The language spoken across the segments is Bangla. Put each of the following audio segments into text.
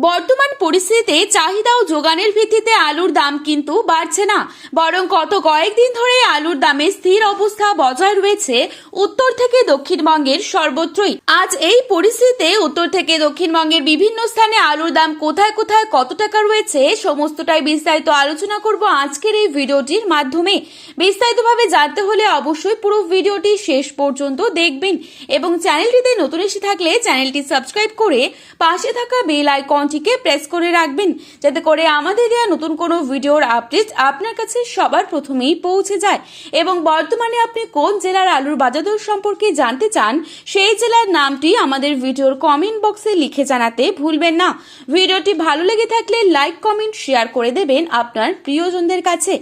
বর্তমান পরিস্থিতিতে চাহিদা ও যোগানের ভিত্তিতে আলুর দাম কিন্তু বাড়ছে না, বরং গত কয়েকদিন ধরে আলুর দামে স্থির অবস্থা বজায় রয়েছে উত্তর থেকে দক্ষিণবঙ্গের সর্বত্রই। আজ এই পরিস্থিতিতে উত্তর থেকে দক্ষিণবঙ্গের বিভিন্ন স্থানে আলুর দাম কোথায় কোথায় কত টাকা রয়েছে সমস্তটাই বিস্তারিত আলোচনা করব আজকের এই ভিডিওটির মাধ্যমে। বিস্তারিতভাবে জানতে হলে অবশ্যই পুরো ভিডিওটি শেষ পর্যন্ত দেখবেন এবং চ্যানেলটিতে নতুন এসে থাকলে চ্যানেলটি সাবস্ক্রাইব করে পাশে থাকা বেল আইকনটিকে প্রেস করে রাখবেন, যাতে করে আমাদের দেওয়া নতুন কোনো ভিডিওর আপডেট আপনার কাছে সবার প্রথমেই পৌঁছে যায়। এবং বর্তমানে আপনি কোন জেলার আলুর বাজার দর সম্পর্কে জানতে চান সেই জেলার নামটি আমাদের ভিডিওর কমেন্ট বক্সে লিখে জানাতে ভুলবেন না। ভিডিওটি ভালো লেগে থাকলে লাইক কমেন্ট শেয়ার করে দেবেন আপনার প্রিয়জনদের কাছে।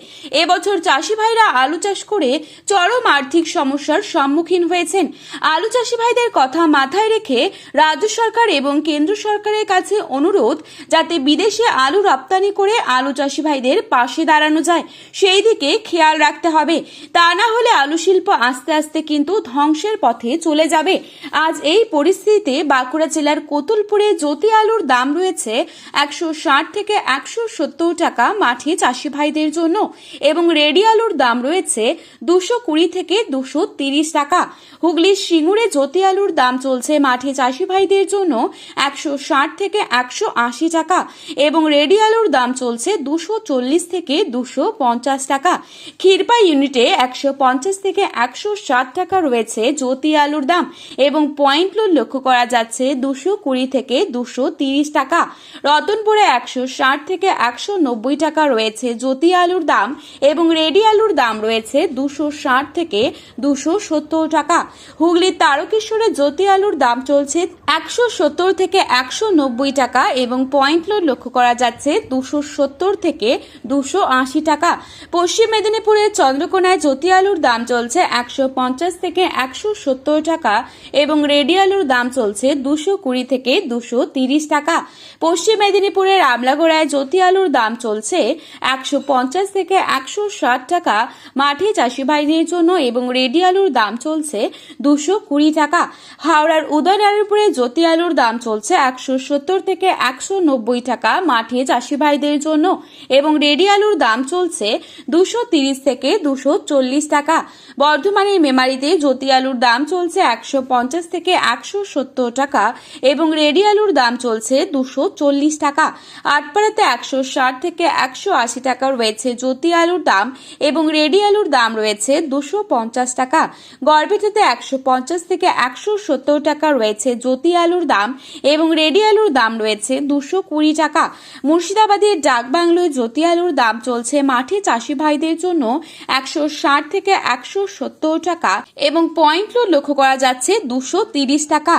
এবছর চাষি ভাইরা আলু চাষ করে চরম আর্থিক সমস্যার সম্মুখীন হয়েছেন। আলু চাষি ভাইদের কথা মাথায় রেখে রাজ্য সরকার এবং কেন্দ্র সরকারের কাছে অনুরোধ, যাতে বিদেশে আলু রপ্তানি করে আলু চাষি ভাইদের পাশে দাঁড়ানো যায় সেই দিকে খেয়াল রাখতে হবে। তা না হলে আলু শিল্প আস্তে আস্তে কিন্তু ধ্বংসের পথে চলে যাবে। আজ এই পরিস্থিতিতে বাঁকুড়া জেলার কোতুলপুরে জ্যোতি আলুর দাম রয়েছে 160 থেকে 170 টাকা মাঠে চাষি ভাইদের জন্য, এবং রেডি আলুর দাম রয়েছে 220 থেকে 230 টাকা। হুগলির সিঙ্গুরে জ্যোতি আলুর দাম চলছে মাঠে চাষি ভাইদের জন্য 160 থেকে 180 টাকা, এবং রেডি আলুর দাম চলছে 240 থেকে 250 টাকা। ক্ষীরপাই ইউনিটে 150 থেকে 160 টাকা রয়েছে জ্যোতি আলুর দাম, এবং পয়েন্ট লোড লক্ষ্য করা যাচ্ছে 220 থেকে 230 টাকা। রতনপুরে 160 থেকে 190 টাকা রয়েছে জ্যোতি আলুর দাম, এবং রেডি আলুর দাম রয়েছে 260 থেকে 270 টাকা। হুগলির তারকেশ্বরে জ্যোতি আলুর দাম চলছে 170 থেকে 190 টাকা, এবং পয়েন্ট লোড লক্ষ্য করা যাচ্ছে 270 থেকে 280 টাকা। পশ্চিম মেদিনীপুরের চন্দ্রকোনায় জ্যোতি আলুর দাম চলছে 150 থেকে 170 টাকা, এবং রেডি আলুর দাম চলছে 220 থেকে 230 টাকা। পশ্চিম মেদিনীপুরের আমলাগোড়ায় জ্যোতি আলুর দাম চলছে 150 থেকে 160 টাকা মাঠে চাষি ভাইদের জন্য, এবং রেডি আলুর দাম চলছে 220 টাকা। হাওড়ার উদয়নারায়ণপুরে জ্যোতি আলুর দাম চলছে 170 থেকে 190 টাকা মাঠে চাষি ভাইদের জন্য, এবং রেডি আলুর দাম চলছে 230 থেকে 240 টাকা। বর্ধমানের মেমারিতে জ্যোতি আলুর দাম চলছে 150 থেকে 170 টাকা, এবং রেডি আলুর দাম চলছে 240 টাকা। আটপাড়াতে 160 থেকে 180 টাকা রয়েছে জ্যোতি আলুর দাম, এবং রেডি আলুর দাম রয়েছে 250 টাকা। গড়বেতাতে 150 থেকে 170 টাকা রয়েছে জ্যোতি আলুর দাম, এবং রেডি আলুর দাম রয়েছে 220 টাকা। মুর্শিদাবাদের ডাকবাংলোয় জ্যোতি আলুর দাম চলছে মাঠে চাষি ভাইদের জন্য 160 থেকে 170 টাকা, এবং পয়েন্ট লোড লক্ষ্য করা যাচ্ছে 230 টাকা।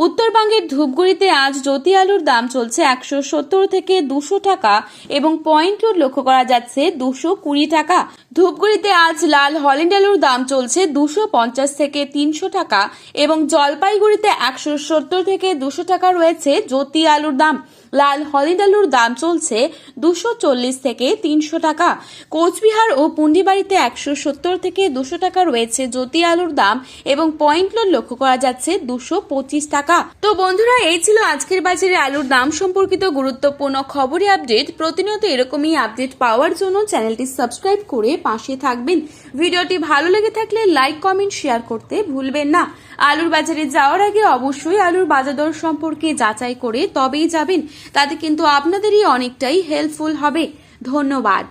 উত্তরবঙ্গের ধূপগুড়িতে আজ জ্যোতি আলুর দাম চলছে 170 থেকে 200 টাকা, এবং পয়েন্ট লোড লক্ষ্য করা যাচ্ছে 220 টাকা। ধূপগুড়িতে আজ লাল হল্যান্ড আলুর দাম চলছে 250 থেকে 300 টাকা, এবং জলপাইগুড়িতে 170 থেকে 200 টাকা রয়েছে জ্যোতি আলুর দাম। লাল হল্যান্ড আলুর দাম চলছে 240 থেকে 300 টাকা। কোচবিহার ও পুন্ডিবাড়িতে 170 থেকে 200 টাকা রয়েছে জ্যোতি আলুর দাম, এবং পয়েন্ট লোড লক্ষ্য করা যাচ্ছে 225 টাকা। তো বন্ধুরা, এই ছিল আজকের বাজারে আলুর দাম সম্পর্কিত গুরুত্বপূর্ণ খবরি আপডেট। প্রতিনিয়ত এরকমই আপডেট পাওয়ার জন্য চ্যানেলটি সাবস্ক্রাইব করে পাশে থাকবেন। ভিডিওটি ভালো লেগে থাকলে লাইক কমেন্ট শেয়ার করতে ভুলবেন না। আলুর বাজারে যাওয়ার আগে অবশ্যই আলুর বাজার দর সম্পর্কে যাচাই করে তবেই যাবেন, তাতে কিন্তু আপনাদেরই অনেকটাই হেল্পফুল হবে। ধন্যবাদ।